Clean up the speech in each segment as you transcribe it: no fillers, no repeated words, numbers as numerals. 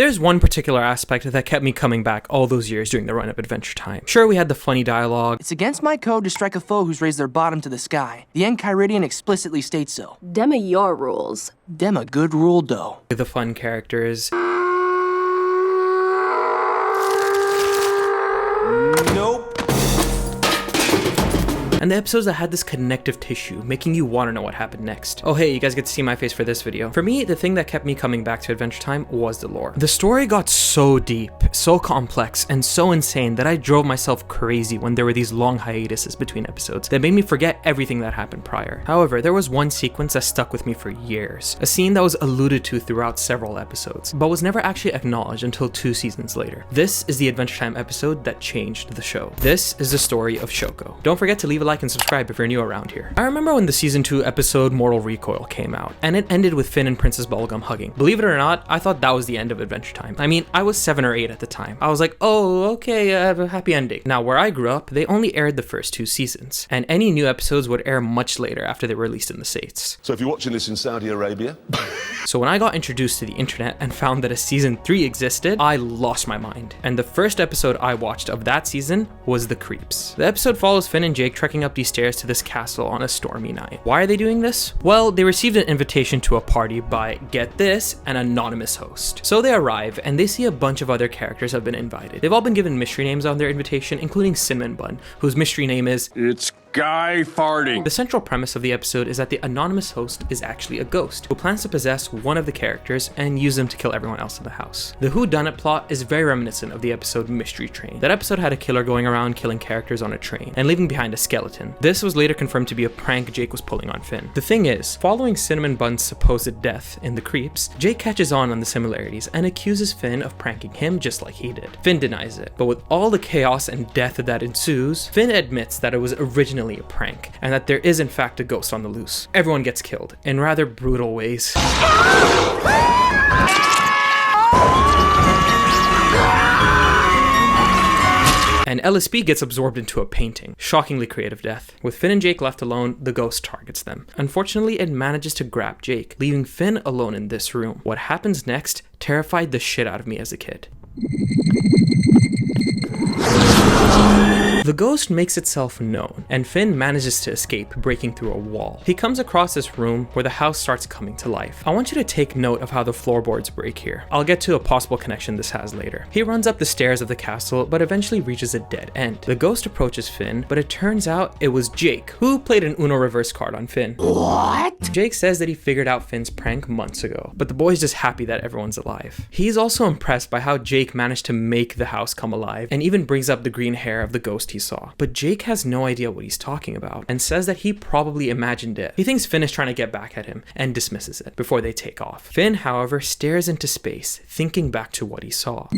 There's one particular aspect that kept me coming back all those years during the run of Adventure Time. Sure, we had the funny dialogue. It's against my code to strike a foe who's raised their bottom to the sky. The Enchiridion explicitly states so. Dem your rules. Dem a good rule, though. The fun characters. Nope. And the episodes that had this connective tissue, making you want to know what happened next. Oh hey, you guys get to see my face for this video. For me, the thing that kept me coming back to Adventure Time was the lore. The story got so deep, so complex, and so insane that I drove myself crazy when there were these long hiatuses between episodes that made me forget everything that happened prior. However, there was one sequence that stuck with me for years, a scene that was alluded to throughout several episodes, but was never actually acknowledged until 2 seasons later. This is the Adventure Time episode that changed the show. This is the story of Shoko. Don't forget to leave a like and subscribe if you're new around here. I remember when the season 2 episode Mortal Recoil came out, and it ended with Finn and Princess Bubblegum hugging. Believe it or not, I thought that was the end of Adventure Time. I mean, I was 7 or 8 at the time. I was like, oh, okay, a happy ending. Now, where I grew up, they only aired the first 2 seasons, and any new episodes would air much later after they were released in the States. So if you're watching this in Saudi Arabia... So when I got introduced to the internet and found that a season 3 existed, I lost my mind. And the first episode I watched of that season was The Creeps. The episode follows Finn and Jake trekking up these stairs to this castle on a stormy night. Why are they doing this? Well, they received an invitation to a party by, get this, an anonymous host. So they arrive and they see a bunch of other characters have been invited. They've all been given mystery names on their invitation, including Cinnamon Bun, whose mystery name is It's Guy Farting. The central premise of the episode is that the anonymous host is actually a ghost who plans to possess one of the characters and use them to kill everyone else in the house. The whodunit plot is very reminiscent of the episode Mystery Train. That episode had a killer going around killing characters on a train and leaving behind a skeleton. This was later confirmed to be a prank Jake was pulling on Finn. The thing is, following Cinnamon Bun's supposed death in The Creeps, Jake catches on the similarities and accuses Finn of pranking him just like he did. Finn denies it, but with all the chaos and death that ensues, Finn admits that it was originally a prank and that there is in fact a ghost on the loose. Everyone gets killed in rather brutal ways. And LSP gets absorbed into a painting. Shockingly creative death. With Finn and Jake left alone, the ghost targets them. Unfortunately, it manages to grab Jake, leaving Finn alone in this room. What happens next terrified the shit out of me as a kid. The ghost makes itself known, and Finn manages to escape, breaking through a wall. He comes across this room where the house starts coming to life. I want you to take note of how the floorboards break here. I'll get to a possible connection this has later. He runs up the stairs of the castle, but eventually reaches a dead end. The ghost approaches Finn, but it turns out it was Jake, who played an Uno reverse card on Finn. What? Jake says that he figured out Finn's prank months ago, but the boy's just happy that everyone's alive. He's also impressed by how Jake managed to make the house come alive, and even brings up the green hair of the ghost he saw. But Jake has no idea what he's talking about, and says that he probably imagined it. He thinks Finn is trying to get back at him, and dismisses it before they take off. Finn, however, stares into space, thinking back to what he saw.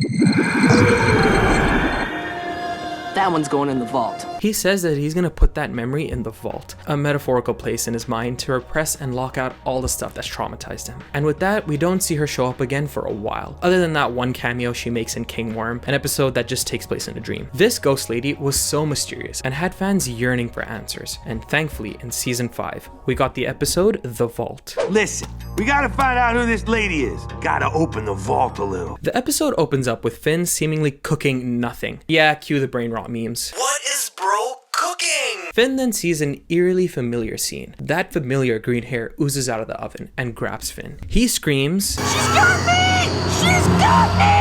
That one's going in the vault. He says that he's gonna put that memory in the vault, a metaphorical place in his mind to repress and lock out all the stuff that's traumatized him. And with that, we don't see her show up again for a while, other than that one cameo she makes in King Worm, an episode that just takes place in a dream. This ghost lady was so mysterious and had fans yearning for answers, and thankfully in season 5, we got the episode The Vault. Listen, we gotta find out who this lady is. Gotta open the vault a little. The episode opens up with Finn seemingly cooking nothing. Yeah, cue the brain rot memes. What is bro cooking? Finn then sees an eerily familiar scene. That familiar green hair oozes out of the oven and grabs Finn. He screams, "She's got me! She's got me!"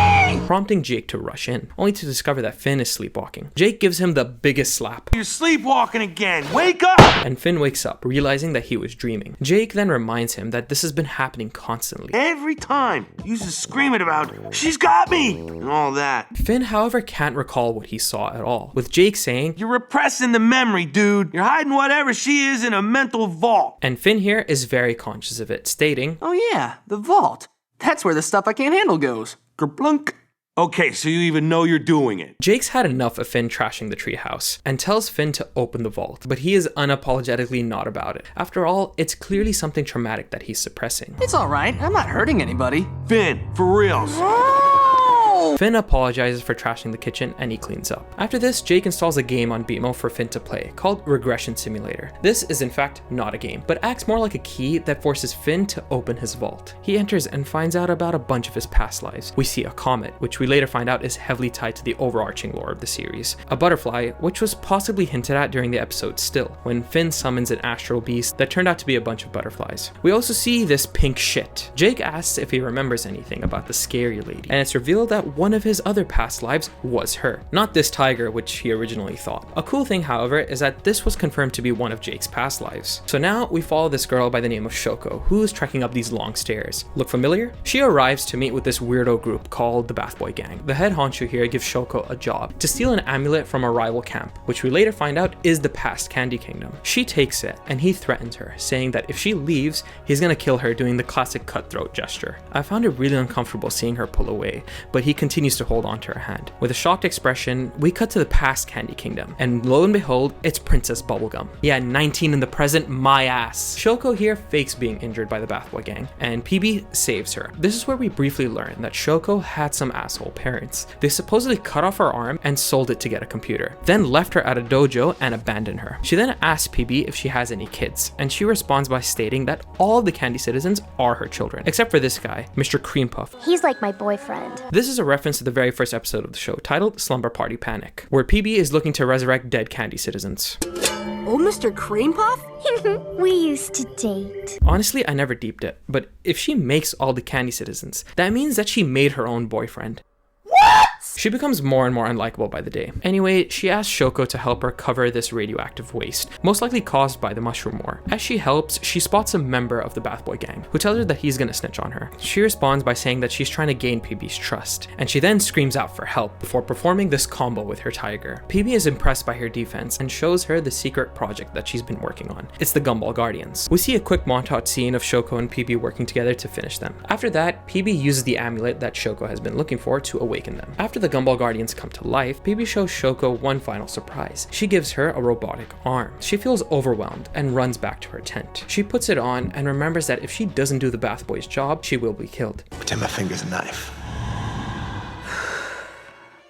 prompting Jake to rush in, only to discover that Finn is sleepwalking. Jake gives him the biggest slap. You're sleepwalking again. Wake up! And Finn wakes up, realizing that he was dreaming. Jake then reminds him that this has been happening constantly. Every time, you just screaming about, "She's got me!" and all that. Finn, however, can't recall what he saw at all, with Jake saying, "You're repressing the memory, dude. You're hiding whatever she is in a mental vault." And Finn here is very conscious of it, stating, Oh yeah, the vault. That's where the stuff I can't handle goes. Kerplunk. Okay, so you even know you're doing it. Jake's had enough of Finn trashing the treehouse and tells Finn to open the vault, but he is unapologetically not about it. After all, it's clearly something traumatic that he's suppressing. It's alright, I'm not hurting anybody. Finn, for reals. Oh! No! Finn apologizes for trashing the kitchen and he cleans up. After this, Jake installs a game on BMO for Finn to play called Regression Simulator. This is in fact not a game, but acts more like a key that forces Finn to open his vault. He enters and finds out about a bunch of his past lives. We see a comet, which we later find out is heavily tied to the overarching lore of the series. A butterfly, which was possibly hinted at during the episode Still, when Finn summons an astral beast that turned out to be a bunch of butterflies. We also see this pink shit. Jake asks if he remembers anything about the scary lady, and it's revealed that one of his other past lives was her, not this tiger which he originally thought. A cool thing, however, is that this was confirmed to be one of Jake's past lives. So now we follow this girl by the name of Shoko, who's trekking up these long stairs. Look familiar? She arrives to meet with this weirdo group called the Bath Boy Gang. The head honcho here gives Shoko a job to steal an amulet from a rival camp, which we later find out is the past Candy Kingdom. She takes it and he threatens her, saying that if she leaves, he's gonna kill her, doing the classic cutthroat gesture. I found it really uncomfortable seeing her pull away, but he continues to hold on to her hand. With a shocked expression, we cut to the past Candy Kingdom, and lo and behold, it's Princess Bubblegum. Yeah, 19 in the present, my ass. Shoko here fakes being injured by the Bath Boy Gang, and PB saves her. This is where we briefly learn that Shoko had some asshole parents. They supposedly cut off her arm and sold it to get a computer, then left her at a dojo and abandoned her. She then asks PB if she has any kids, and she responds by stating that all of the Candy citizens are her children, except for this guy, Mr. Cream Puff. He's like my boyfriend. This is a reference to the very first episode of the show, titled Slumber Party Panic, where PB is looking to resurrect dead Candy citizens. Oh, Mr. Cream Puff? We used to date. Honestly, I never deeped it, but if she makes all the Candy citizens, that means that she made her own boyfriend. She becomes more and more unlikable by the day. Anyway, she asks Shoko to help her cover this radioactive waste, most likely caused by the mushroom war. As she helps, she spots a member of the Bath Boy Gang, who tells her that he's gonna snitch on her. She responds by saying that she's trying to gain PB's trust, and she then screams out for help before performing this combo with her tiger. PB is impressed by her defense and shows her the secret project that she's been working on. It's the Gumball Guardians. We see a quick montage scene of Shoko and PB working together to finish them. After that, PB uses the amulet that Shoko has been looking for to awaken them. After the Gumball Guardians come to life, PB shows Shoko one final surprise. She gives her a robotic arm. She feels overwhelmed and runs back to her tent. She puts it on and remembers that if she doesn't do the Bath Boy's job, she will be killed. Pretend my finger's a knife.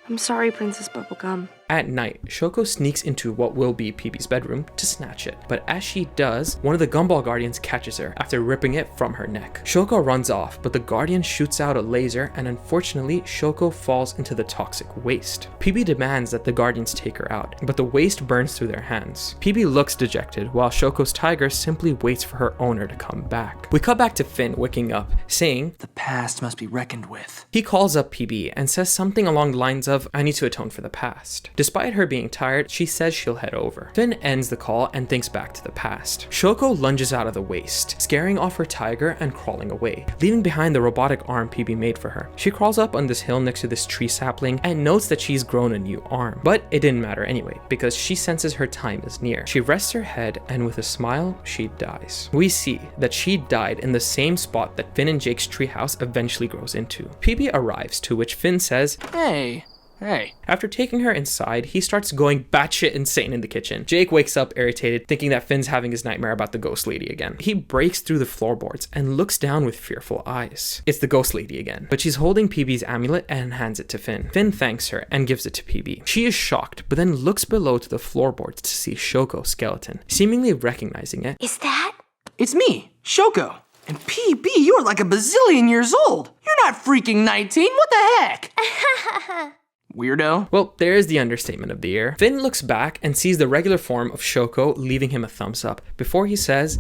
I'm sorry, Princess Bubblegum. At night, Shoko sneaks into what will be PB's bedroom to snatch it, but as she does, one of the Gumball Guardians catches her after ripping it from her neck. Shoko runs off, but the Guardian shoots out a laser, and unfortunately, Shoko falls into the toxic waste. PB demands that the Guardians take her out, but the waste burns through their hands. PB looks dejected, while Shoko's tiger simply waits for her owner to come back. We cut back to Finn waking up, saying, The past must be reckoned with. he calls up PB and says something along the lines of, I need to atone for the past. Despite her being tired, she says she'll head over. Finn ends the call and thinks back to the past. Shoko lunges out of the waste, scaring off her tiger and crawling away, leaving behind the robotic arm PB made for her. She crawls up on this hill next to this tree sapling and notes that she's grown a new arm. But it didn't matter anyway, because she senses her time is near. She rests her head and with a smile, she dies. We see that she died in the same spot that Finn and Jake's treehouse eventually grows into. PB arrives, to which Finn says, Hey. After taking her inside, he starts going batshit insane in the kitchen. Jake wakes up irritated, thinking that Finn's having his nightmare about the ghost lady again. He breaks through the floorboards and looks down with fearful eyes. It's the ghost lady again, but she's holding PB's amulet and hands it to Finn. Finn thanks her and gives it to PB. She is shocked, but then looks below to the floorboards to see Shoko's skeleton. Seemingly recognizing it, Is that? It's me, Shoko. And PB, you're like a bazillion years old. You're not freaking 19. What the heck? Weirdo. well, there's the understatement of the year. Finn looks back and sees the regular form of Shoko, leaving him a thumbs up before he says,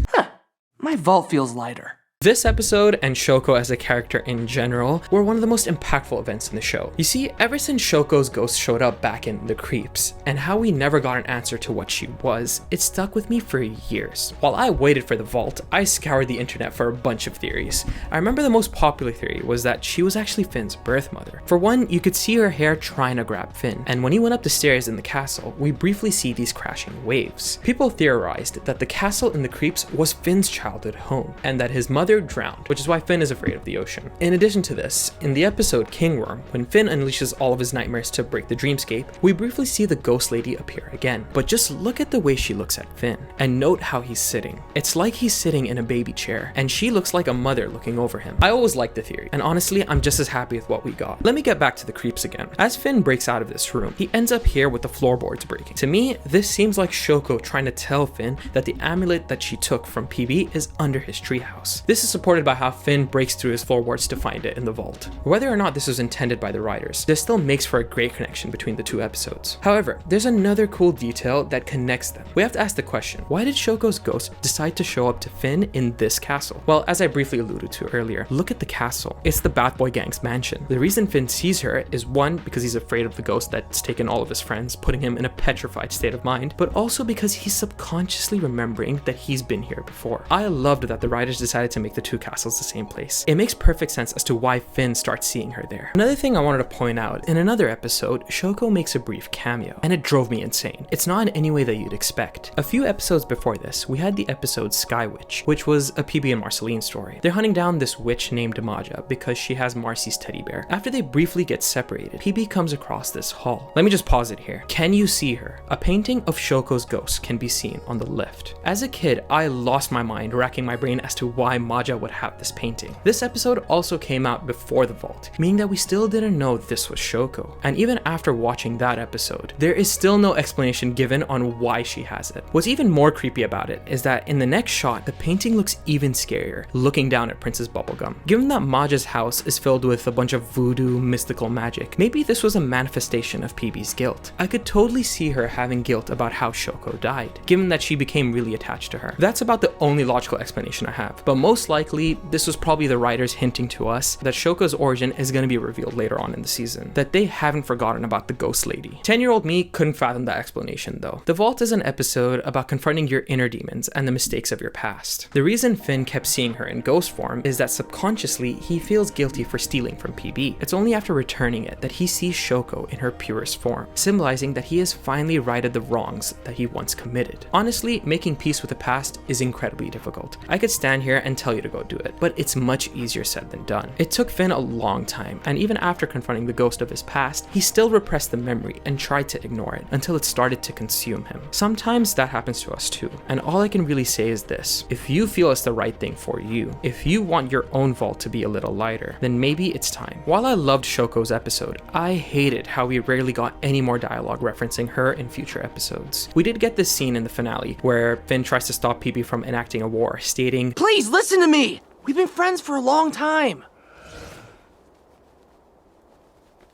My vault feels lighter. This episode, and Shoko as a character in general, were one of the most impactful events in the show. You see, ever since Shoko's ghost showed up back in The Creeps, and how we never got an answer to what she was, it stuck with me for years. While I waited for the vault, I scoured the internet for a bunch of theories. I remember the most popular theory was that she was actually Finn's birth mother. For one, you could see her hair trying to grab Finn, and when he went up the stairs in the castle, we briefly see these crashing waves. People theorized that the castle in The Creeps was Finn's childhood home, and that his mother they're drowned, which is why Finn is afraid of the ocean. In addition to this, in the episode Kingworm, when Finn unleashes all of his nightmares to break the dreamscape, we briefly see the ghost lady appear again. But just look at the way she looks at Finn, and note how he's sitting. It's like he's sitting in a baby chair, and she looks like a mother looking over him. I always liked the theory, and honestly, I'm just as happy with what we got. Let me get back to the creeps again. As Finn breaks out of this room, he ends up here with the floorboards breaking. To me, this seems like Shoko trying to tell Finn that the amulet that she took from PB is under his treehouse. This is supported by how Finn breaks through his floorboards to find it in the vault. Whether or not this was intended by the writers, this still makes for a great connection between the two episodes. However, there's another cool detail that connects them. We have to ask the question, why did Shoko's ghost decide to show up to Finn in this castle? Well, as I briefly alluded to earlier, look at the castle. It's the Bat Boy gang's mansion. The reason Finn sees her is one, because he's afraid of the ghost that's taken all of his friends, putting him in a petrified state of mind, but also because he's subconsciously remembering that he's been here before. I loved that the writers decided to make the two castles the same place. It makes perfect sense as to why Finn starts seeing her there. Another thing I wanted to point out, in another episode, Shoko makes a brief cameo, and it drove me insane. It's not in any way that you'd expect. A few episodes before this, we had the episode Sky Witch, which was a PB and Marceline story. They're hunting down this witch named Maja because she has Marcy's teddy bear. After they briefly get separated, PB comes across this hall. Let me just pause it here. Can you see her? A painting of Shoko's ghost can be seen on the left. As a kid, I lost my mind racking my brain as to why Maja would have this painting. This episode also came out before the vault, meaning that we still didn't know this was Shoko. And even after watching that episode, there is still no explanation given on why she has it. What's even more creepy about it is that in the next shot, the painting looks even scarier, looking down at Princess Bubblegum. Given that Maja's house is filled with a bunch of voodoo, mystical magic, maybe this was a manifestation of PB's guilt. I could totally see her having guilt about how Shoko died, given that she became really attached to her. That's about the only logical explanation I have, but most likely, this was probably the writers hinting to us that Shoko's origin is going to be revealed later on in the season, that they haven't forgotten about the ghost lady. 10-year-old me couldn't fathom that explanation though. The Vault is an episode about confronting your inner demons and the mistakes of your past. The reason Finn kept seeing her in ghost form is that subconsciously he feels guilty for stealing from PB. It's only after returning it that he sees Shoko in her purest form, symbolizing that he has finally righted the wrongs that he once committed. Honestly, making peace with the past is incredibly difficult. I could stand here and tell you to go do it, but it's much easier said than done. It took Finn a long time, and even after confronting the ghost of his past, he still repressed the memory and tried to ignore it until it started to consume him. Sometimes that happens to us too, and all I can really say is this: if you feel it's the right thing for you, if you want your own vault to be a little lighter, then maybe it's time. While I loved Shoko's episode, I hated how we rarely got any more dialogue referencing her in future episodes. We did get this scene in the finale where Finn tries to stop PB from enacting a war, stating, Please listen to me! We've been friends for a long time.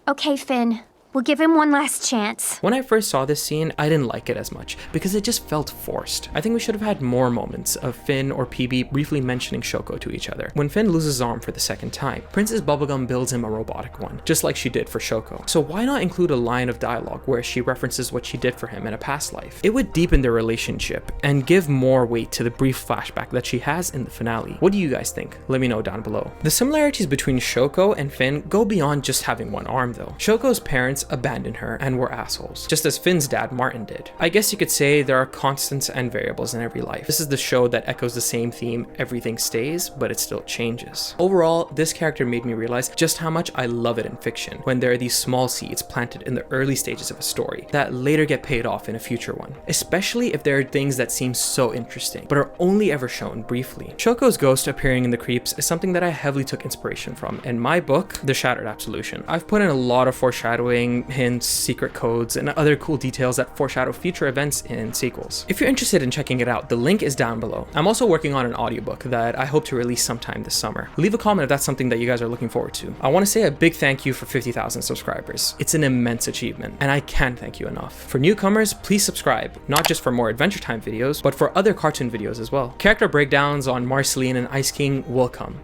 Okay, Finn. We'll give him one last chance. When I first saw this scene, I didn't like it as much because it just felt forced. I think we should have had more moments of Finn or PB briefly mentioning Shoko to each other. When Finn loses his arm for the second time, Princess Bubblegum builds him a robotic one, just like she did for Shoko. So why not include a line of dialogue where she references what she did for him in a past life? It would deepen their relationship and give more weight to the brief flashback that she has in the finale. What do you guys think? Let me know down below. The similarities between Shoko and Finn go beyond just having one arm though. Shoko's parents abandoned her and were assholes, just as Finn's dad Martin did. I guess you could say there are constants and variables in every life. This is the show that echoes the same theme: everything stays, but it still changes. Overall, this character made me realize just how much I love it in fiction, when there are these small seeds planted in the early stages of a story that later get paid off in a future one, especially if there are things that seem so interesting but are only ever shown briefly. Shoko's ghost appearing in the creeps is something that I heavily took inspiration from in my book, The Shattered Absolution. I've put in a lot of foreshadowing, hints, secret codes, and other cool details that foreshadow future events in sequels. If you're interested in checking it out, the link is down below. I'm also working on an audiobook that I hope to release sometime this summer. Leave a comment if that's something that you guys are looking forward to. I want to say a big thank you for 50,000 subscribers. It's an immense achievement, and I can't thank you enough. For newcomers, please subscribe, not just for more Adventure Time videos, but for other cartoon videos as well. Character breakdowns on Marceline and Ice King will come.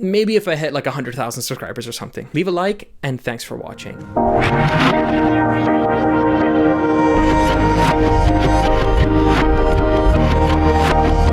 Maybe if I hit like 100,000 subscribers or something. Leave a like, and thanks for watching.